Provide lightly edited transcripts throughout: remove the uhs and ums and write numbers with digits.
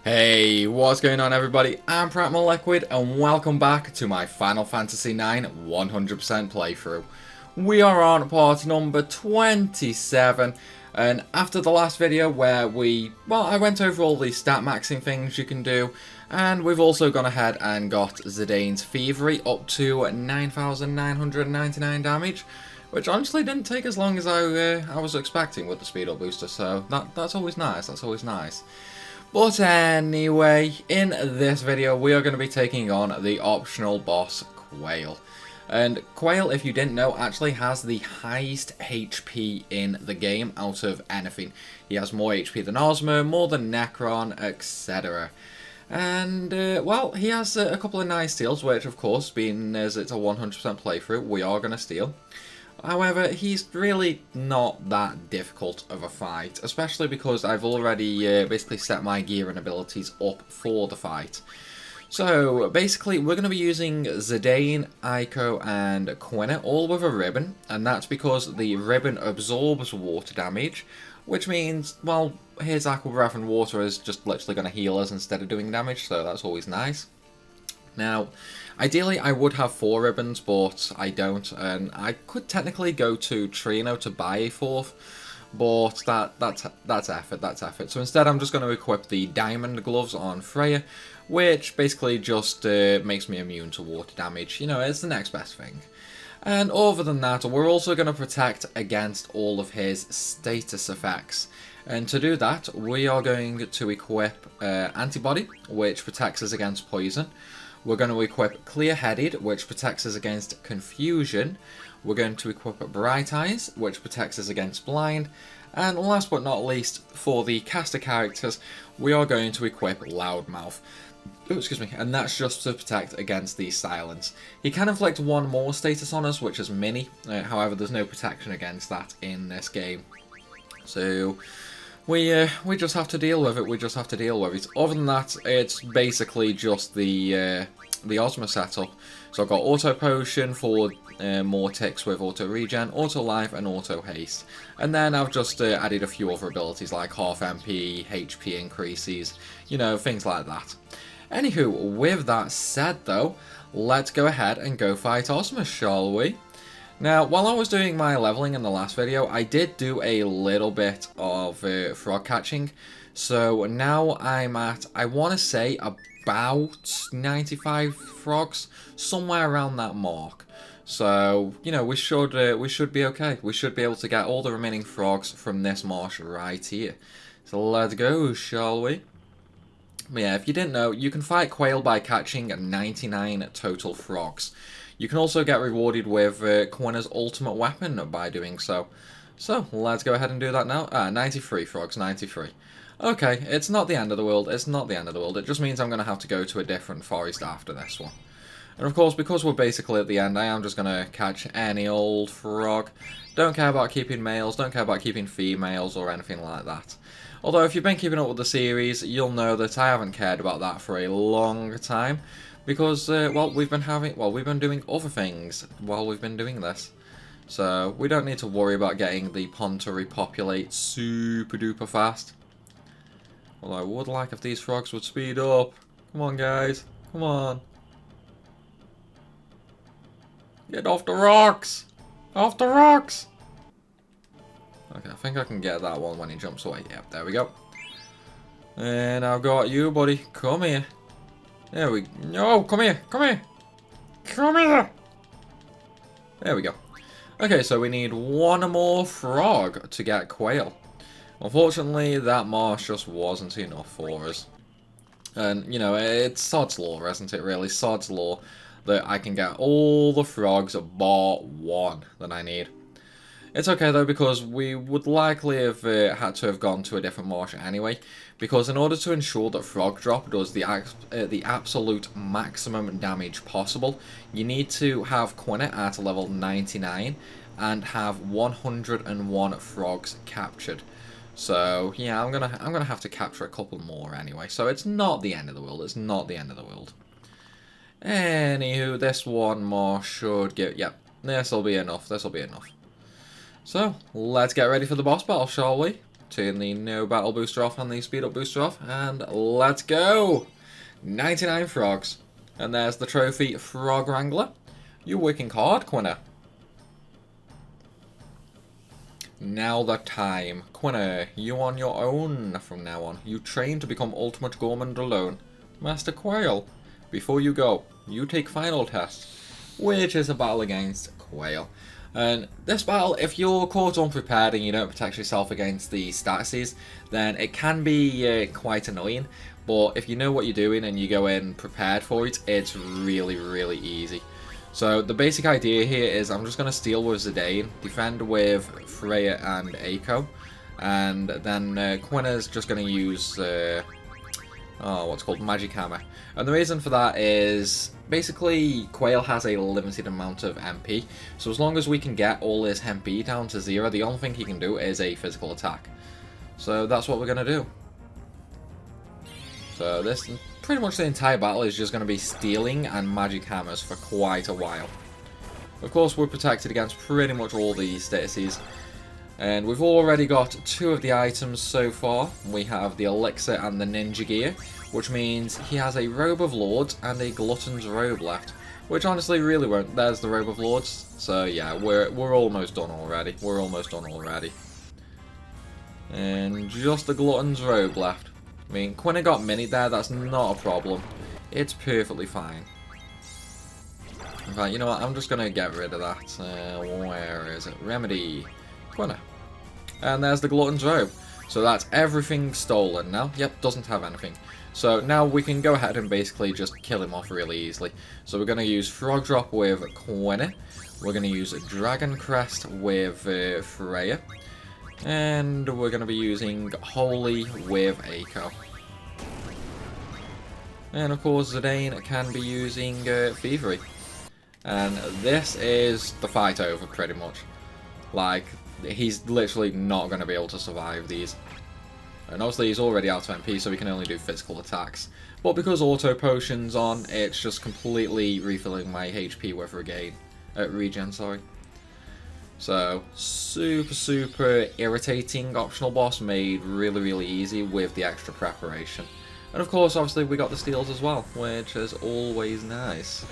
Hey, what's going on everybody? I'm Primalliquid and welcome back to my Final Fantasy IX 100% playthrough. We are on part number 27 and after the last video where I went over all the stat maxing things you can do, and we've also gone ahead and got Zidane's Thievery up to 9,999 damage, which honestly didn't take as long as I was expecting with the speed up booster, so that's always nice, But anyway, in this video we are going to be taking on the optional boss, Quale. And Quale, if you didn't know, actually has the highest HP in the game out of anything. He has more HP than Ozma, more than Necron, etc. And, well, he has a couple of nice steals, which of course, being as it's a 100% playthrough, we are going to steal. However, he's really not that difficult of a fight, especially because I've already basically set my gear and abilities up for the fight. So, basically, we're going to be using Zidane, Aiko, and Quale, all with a ribbon, and that's because the ribbon absorbs water damage, which means, well, his Aqua Breath and Water is just literally going to heal us instead of doing damage, so that's always nice. Now, ideally I would have 4 ribbons, but I don't, and I could technically go to Trino to buy a 4th, but that's effort. So instead I'm just going to equip the Diamond Gloves on Freya, which basically just makes me immune to water damage. You know, it's the next best thing. And other than that, we're also going to protect against all of his status effects. And to do that, we are going to equip Antibody, which protects us against poison. We're going to equip Clear-Headed, which protects us against Confusion. We're going to equip Bright Eyes, which protects us against Blind. And last but not least, for the caster characters, we are going to equip Loudmouth. Oh, excuse me, and that's just to protect against the silence. He can inflict one more status on us, which is Mini. However, there's no protection against that in this game. So we just have to deal with it. Other than that, it's basically just the Ozma setup. So I've got Auto Potion for more ticks with Auto Regen, Auto Life, and Auto Haste. And then I've just added a few other abilities like half MP, HP increases, you know, things like that. Anywho, with that said though, let's go ahead and go fight Ozma, shall we? Now, while I was doing my leveling in the last video, I did do a little bit of frog catching. So now I'm at, I want to say, about 95 frogs, somewhere around that mark. So, you know, we should be okay. We should be able to get all the remaining frogs from this marsh right here. So let's go, shall we? But yeah, if you didn't know, you can fight Quale by catching 99 total frogs. You can also get rewarded with Quale's ultimate weapon by doing so. So, let's go ahead and do that now. 93 frogs, 93. Okay, it's not the end of the world, It just means I'm going to have to go to a different forest after this one. And of course, because we're basically at the end, I am just going to catch any old frog. Don't care about keeping males, don't care about keeping females or anything like that. Although, if you've been keeping up with the series, you'll know that I haven't cared about that for a long time. Because, well, we've been doing other things while we've been doing this. So, we don't need to worry about getting the pond to repopulate super duper fast. Although I would like if these frogs would speed up. Come on, guys. Come on. Get off the rocks! Off the rocks! Okay, I think I can get that one when he jumps away. Yep, there we go. And I've got you, buddy. Come here. There we go. No, come here. Come here. Come here. There we go. Okay, so we need one more frog to get Quale. Unfortunately, that marsh just wasn't enough for us. And, you know, it's Sod's Law, isn't it, really? Sod's Law that I can get all the frogs but one that I need. It's okay though, because we would likely have had to have gone to a different marsh anyway, because in order to ensure that Frog Drop does the absolute maximum damage possible, you need to have Quale at level 99 and have 101 frogs captured. So yeah, I'm gonna have to capture a couple more anyway. So it's not the end of the world. It's not the end of the world. Anywho, this one more should give. Yep, this'll be enough. This'll be enough. So, let's get ready for the boss battle, shall we? Turn the no battle booster off and the speed up booster off, and let's go! 99 frogs. And there's the trophy Frog Wrangler. You're working hard, Quale. Now the time. Quale, you on your own from now on. You train to become Ultimate Gourmand alone. Master Quale, before you go, you take final test, which is a battle against Quale. And this battle, if you're caught unprepared and you don't protect yourself against the statuses, then it can be quite annoying. But if you know what you're doing and you go in prepared for it, it's really, really easy. So the basic idea here is I'm just going to steal with Zidane, defend with Freya and Eiko, and then Quina's just going to use what's called Magic Hammer. And the reason for that is basically Quale has a limited amount of MP, so as long as we can get all his MP down to 0, the only thing he can do is a physical attack. So that's what we're going to do. So this, pretty much the entire battle is just going to be stealing and magic hammers for quite a while. Of course, we're protected against pretty much all these statuses. And we've already got 2 of the items so far. We have the Elixir and the Ninja Gear, which means he has a Robe of Lords and a Glutton's Robe left. Which honestly really won't. There's the Robe of Lords. So yeah, we're almost done already. We're almost done already. And just the Glutton's Robe left. I mean, Quina got minied there, that's not a problem. It's perfectly fine. In fact, you know what, I'm just going to get rid of that. Where is it? Remedy. Quina. And there's the Glutton's Robe. So that's everything stolen now. Yep, doesn't have anything. So now we can go ahead and basically just kill him off really easily. So we're going to use Frog Drop with Quina. We're going to use Dragon Crest with Freya. And we're going to be using Holy with Eiko. And of course Zidane can be using Thievery. And this is the fight over pretty much. Like, he's literally not going to be able to survive these. And obviously he's already out of MP, so he can only do physical attacks. But because Auto Potion's on, it's just completely refilling my HP with regen, sorry. So, super irritating optional boss made really easy with the extra preparation. And of course, obviously, we got the steals as well, which is always nice.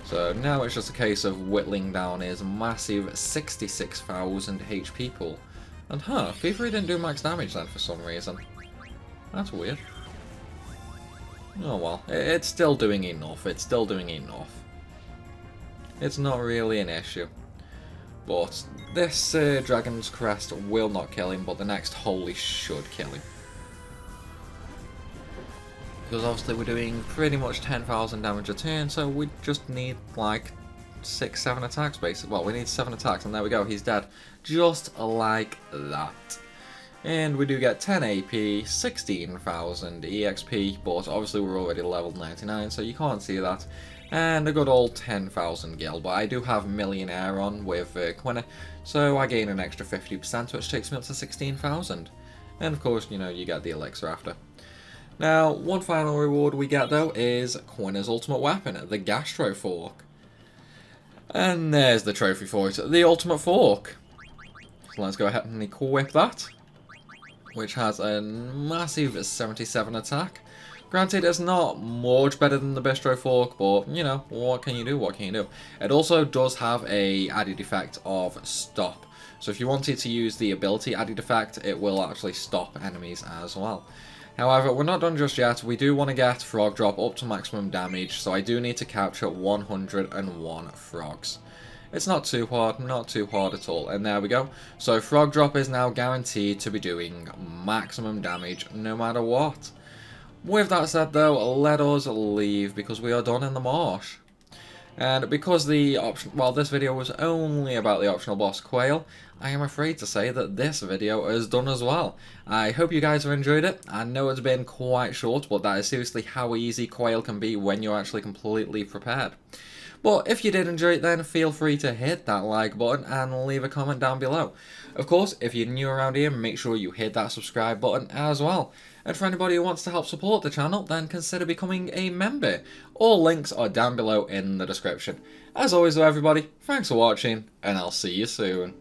So now it's just a case of whittling down his massive 66,000 HP pool. And Thievery didn't do max damage then for some reason. That's weird. Oh well, it's still doing enough, it's still doing enough. It's not really an issue. But this Dragon's Crest will not kill him, but the next Holy should kill him. Because obviously we're doing pretty much 10,000 damage a turn, so we just need like 6-7 attacks basically. Well, we need 7 attacks, and there we go, he's dead. Just like that. And we do get 10 AP, 16,000 EXP, but obviously we're already level 99, so you can't see that. And a good old 10,000 gil, but I do have Millionaire on with Quina, so I gain an extra 50%, which takes me up to 16,000. And of course, you know, you get the Elixir after. Now, one final reward we get though is Quina's ultimate weapon, the Gastro Fork. And there's the trophy for it, the Ultimate Fork. So let's go ahead and equip that, which has a massive 77 attack. Granted, it's not much better than the Bistro Fork, but, you know, what can you do, what can you do? It also does have a added effect of stop. So if you wanted to use the ability added effect, it will actually stop enemies as well. However, we're not done just yet. We do want to get Frog Drop up to maximum damage, so I do need to capture 101 frogs. It's not too hard at all. And there we go. So Frog Drop is now guaranteed to be doing maximum damage no matter what. With that said though, let us leave because we are done in the marsh. And because this video was only about the optional boss Quale, I am afraid to say that this video is done as well. I hope you guys have enjoyed it. I know it's been quite short, but that is seriously how easy Quale can be when you're actually completely prepared. But if you did enjoy it then, feel free to hit that like button and leave a comment down below. Of course, if you're new around here, make sure you hit that subscribe button as well. And for anybody who wants to help support the channel, then consider becoming a member. All links are down below in the description. As always though everybody, thanks for watching, and I'll see you soon.